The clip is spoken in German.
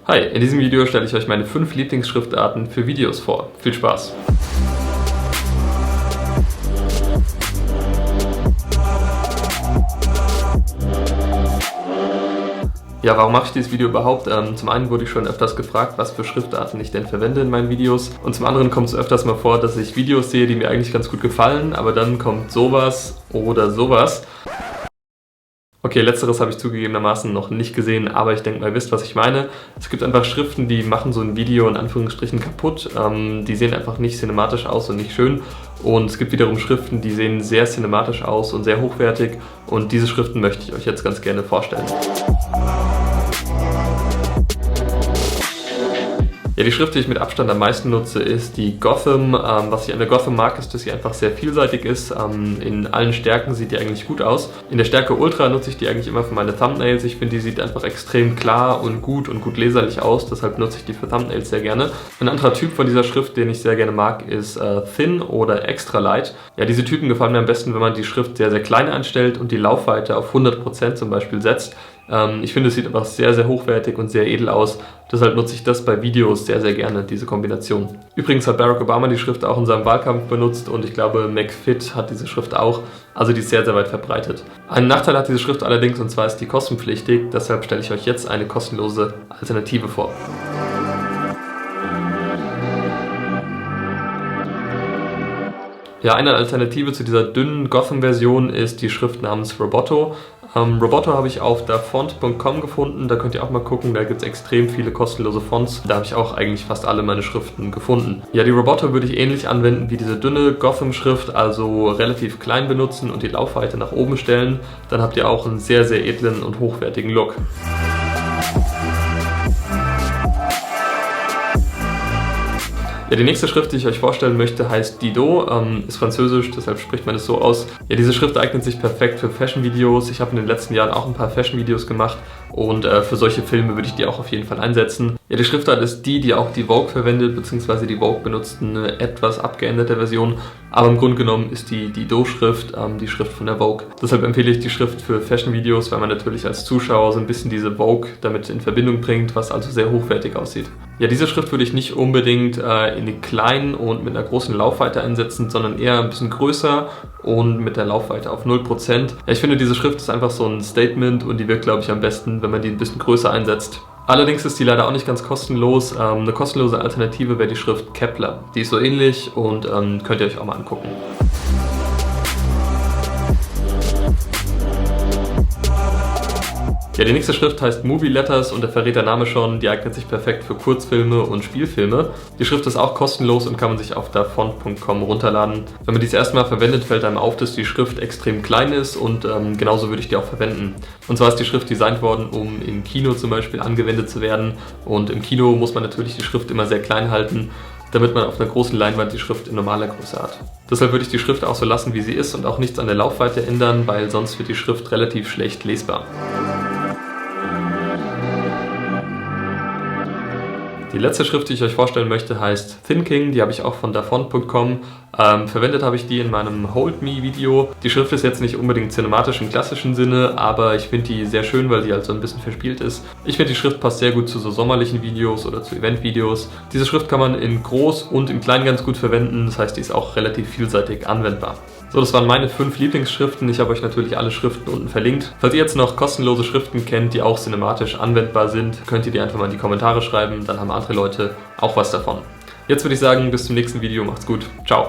Hi, in diesem Video stelle ich euch meine 5 Lieblingsschriftarten für Videos vor. Viel Spaß! Ja, warum mache ich dieses Video überhaupt? Zum einen wurde ich schon öfters gefragt, was für Schriftarten ich denn verwende in meinen Videos. Und zum anderen kommt es öfters mal vor, dass ich Videos sehe, die mir eigentlich ganz gut gefallen, aber dann kommt sowas oder sowas. Okay, letzteres habe ich zugegebenermaßen noch nicht gesehen, aber ich denke mal, ihr wisst, was ich meine. Es gibt einfach Schriften, die machen so ein Video in Anführungsstrichen kaputt. Die sehen einfach nicht cinematisch aus und nicht schön. Und es gibt wiederum Schriften, die sehen sehr cinematisch aus und sehr hochwertig. Und diese Schriften möchte ich euch jetzt ganz gerne vorstellen. Ja, die Schrift, die ich mit Abstand am meisten nutze, ist die Gotham. Was ich an der Gotham mag, ist, dass sie einfach sehr vielseitig ist. In allen Stärken sieht die eigentlich gut aus. In der Stärke Ultra nutze ich die eigentlich immer für meine Thumbnails. Ich finde, die sieht einfach extrem klar und gut leserlich aus. Deshalb nutze ich die für Thumbnails sehr gerne. Ein anderer Typ von dieser Schrift, den ich sehr gerne mag, ist Thin oder Extra Light. Ja, diese Typen gefallen mir am besten, wenn man die Schrift sehr, sehr klein einstellt und die Laufweite auf 100% zum Beispiel setzt. Ich finde, es sieht einfach sehr, sehr hochwertig und sehr edel aus. Deshalb nutze ich das bei Videos sehr, sehr gerne, diese Kombination. Übrigens hat Barack Obama die Schrift auch in seinem Wahlkampf benutzt und ich glaube, McFit hat diese Schrift auch. Also die ist sehr, sehr weit verbreitet. Einen Nachteil hat diese Schrift allerdings, und zwar ist die kostenpflichtig. Deshalb stelle ich euch jetzt eine kostenlose Alternative vor. Ja, eine Alternative zu dieser dünnen Gotham-Version ist die Schrift namens Roboto. Roboto habe ich auf dafont.com gefunden, da könnt ihr auch mal gucken, da gibt es extrem viele kostenlose Fonts. Da habe ich auch eigentlich fast alle meine Schriften gefunden. Ja, die Roboto würde ich ähnlich anwenden wie diese dünne Gotham-Schrift, also relativ klein benutzen und die Laufweite nach oben stellen. Dann habt ihr auch einen sehr, sehr edlen und hochwertigen Look. Ja, die nächste Schrift, die ich euch vorstellen möchte, heißt Didot, ist französisch, deshalb spricht man es so aus. Ja, diese Schrift eignet sich perfekt für Fashion-Videos. Ich habe in den letzten Jahren auch ein paar Fashion-Videos gemacht und für solche Filme würde ich die auch auf jeden Fall einsetzen. Ja, die Schriftart ist die auch die Vogue verwendet, beziehungsweise die Vogue benutzt eine etwas abgeänderte Version, aber im Grunde genommen ist die Didot-Schrift die Schrift von der Vogue. Deshalb empfehle ich die Schrift für Fashion-Videos, weil man natürlich als Zuschauer so ein bisschen diese Vogue damit in Verbindung bringt, was also sehr hochwertig aussieht. Ja, diese Schrift würde ich nicht unbedingt in die kleinen und mit einer großen Laufweite einsetzen, sondern eher ein bisschen größer und mit der Laufweite auf 0%. Ja, ich finde, diese Schrift ist einfach so ein Statement und die wirkt, glaube ich, am besten, wenn man die ein bisschen größer einsetzt. Allerdings ist die leider auch nicht ganz kostenlos. Eine kostenlose Alternative wäre die Schrift Kepler. Die ist so ähnlich und könnt ihr euch auch mal angucken. Ja, die nächste Schrift heißt Movie Letters und da verrät der Name schon, die eignet sich perfekt für Kurzfilme und Spielfilme. Die Schrift ist auch kostenlos und kann man sich auf dafont.com runterladen. Wenn man die das erste Mal verwendet, fällt einem auf, dass die Schrift extrem klein ist und genauso würde ich die auch verwenden. Und zwar ist die Schrift designt worden, um im Kino zum Beispiel angewendet zu werden und im Kino muss man natürlich die Schrift immer sehr klein halten, damit man auf einer großen Leinwand die Schrift in normaler Größe hat. Deshalb würde ich die Schrift auch so lassen, wie sie ist und auch nichts an der Laufweite ändern, weil sonst wird die Schrift relativ schlecht lesbar. Die letzte Schrift, die ich euch vorstellen möchte, heißt Thinking. Die habe ich auch von dafont.com. Verwendet habe ich die in meinem Hold Me Video. Die Schrift ist jetzt nicht unbedingt cinematisch im klassischen Sinne, aber ich finde die sehr schön, weil die halt so ein bisschen verspielt ist. Ich finde, die Schrift passt sehr gut zu so sommerlichen Videos oder zu Eventvideos. Diese Schrift kann man in groß und in klein ganz gut verwenden. Das heißt, die ist auch relativ vielseitig anwendbar. So, das waren meine 5 Lieblingsschriften. Ich habe euch natürlich alle Schriften unten verlinkt. Falls ihr jetzt noch kostenlose Schriften kennt, die auch cinematisch anwendbar sind, könnt ihr die einfach mal in die Kommentare schreiben. Dann haben andere Leute auch was davon. Jetzt würde ich sagen, bis zum nächsten Video. Macht's gut. Ciao.